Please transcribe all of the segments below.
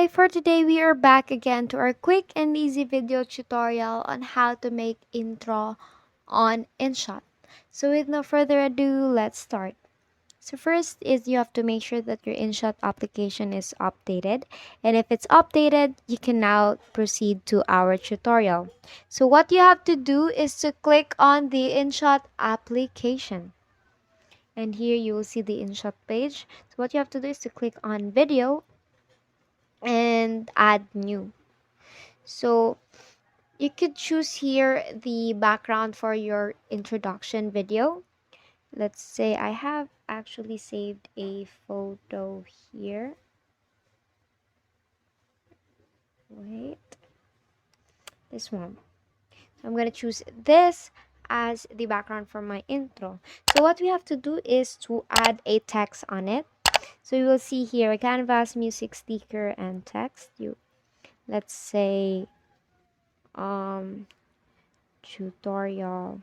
Hi, for today we are back again to our quick and easy video tutorial on how to make intro on InShot. So with no further ado, let's start. So first is you have to make sure that your InShot application is updated. And if it's updated, you can now proceed to our tutorial. So what you have to do is to click on the InShot application. And here you will see the InShot page. So what you have to do is to click on video and add new. So you could choose here the background for your introduction video. Let's say I have actually saved a photo here. Wait, this one. So I'm going to choose this as the background for my intro. So what we have to do is to add a text on it. So you will see here canvas, music, sticker, and text. Let's say um tutorial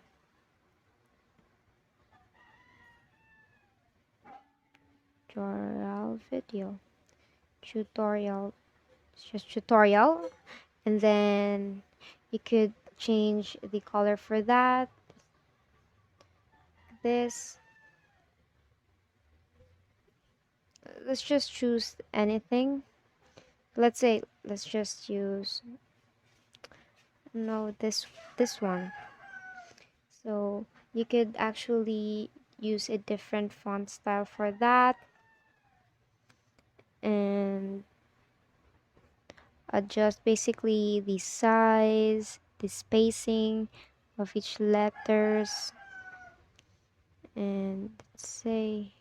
video tutorial. It's just tutorial, and then you could change the color for that. This, let's just choose anything. Let's just use, no, this one. So you could actually use a different font style for that, and adjust basically the size, the spacing of each letters, and let's say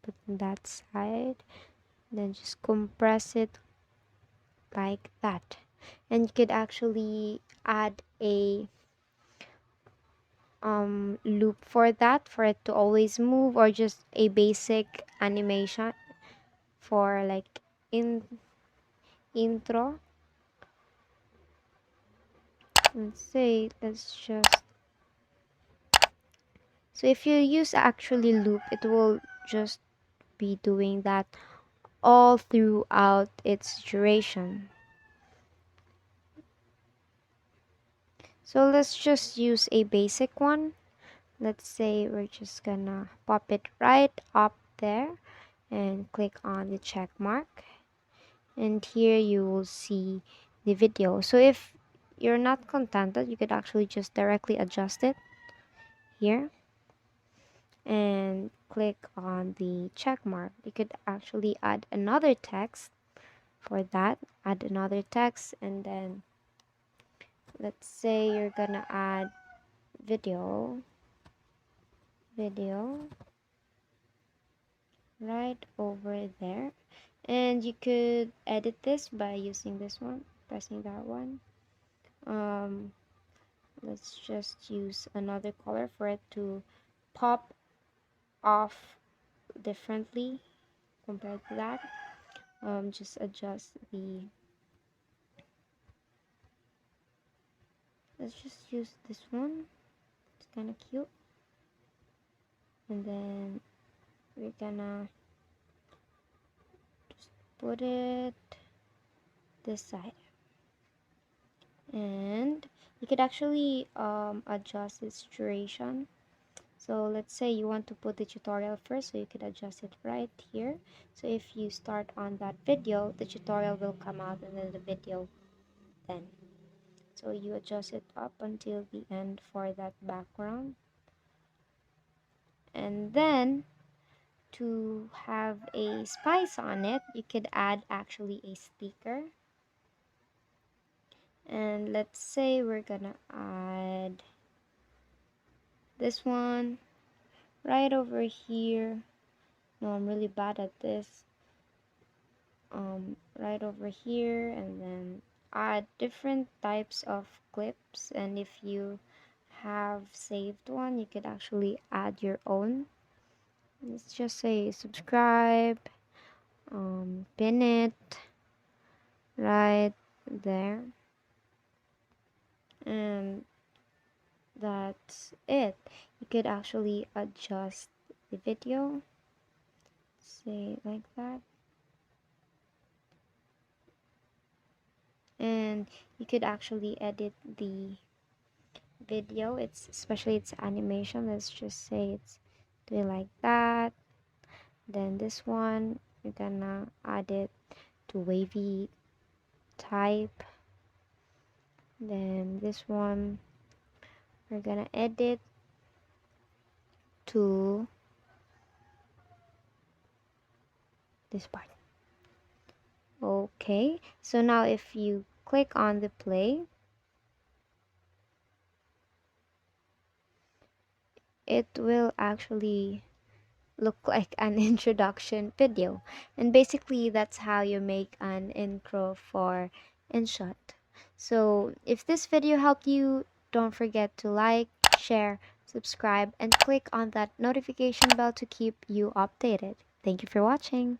put on that side, then just compress it like that. And you could actually add a loop for that, for it to always move, or just a basic animation for like in intro. Let's just, so if you use actually loop, it will just be doing that all throughout its duration. So let's just use a basic one. Let's say we're just gonna pop it right up there and click on the check mark, and here you will see the video. So if you're not contented, you could actually just directly adjust it here and click on the check mark. You could actually add another text for that, add another text, and then let's say you're gonna add video right over there, and you could edit this by using this one, pressing that one. Let's just use another color for it to pop off differently compared to that. Just adjust the, let's just use this one. It's kind of cute. And then we're gonna just put it this side, and you could actually adjust its duration. So let's say you want to put the tutorial first, so you could adjust it right here. So if you start on that video, the tutorial will come out, and then the video then. So you adjust it up until the end for that background. And then to have a spice on it, you could add actually a sticker. And let's say we're gonna add this one right over here. No, I'm really bad at this. Right over here, and then add different types of clips. And if you have saved one, you could actually add your own. Let's just say subscribe, pin it right there, and that's it. You could actually adjust the video, say like that. And you could actually edit the video, it's especially its animation. Let's just say it's doing like that. Then this one, you're gonna add it to wavy type. Then this one, we're gonna edit to this part. Okay, so now if you click on the play, it will actually look like an introduction video. And basically, that's how you make an intro for InShot. So if this video helped you, don't forget to like, share, subscribe, and click on that notification bell to keep you updated. Thank you for watching.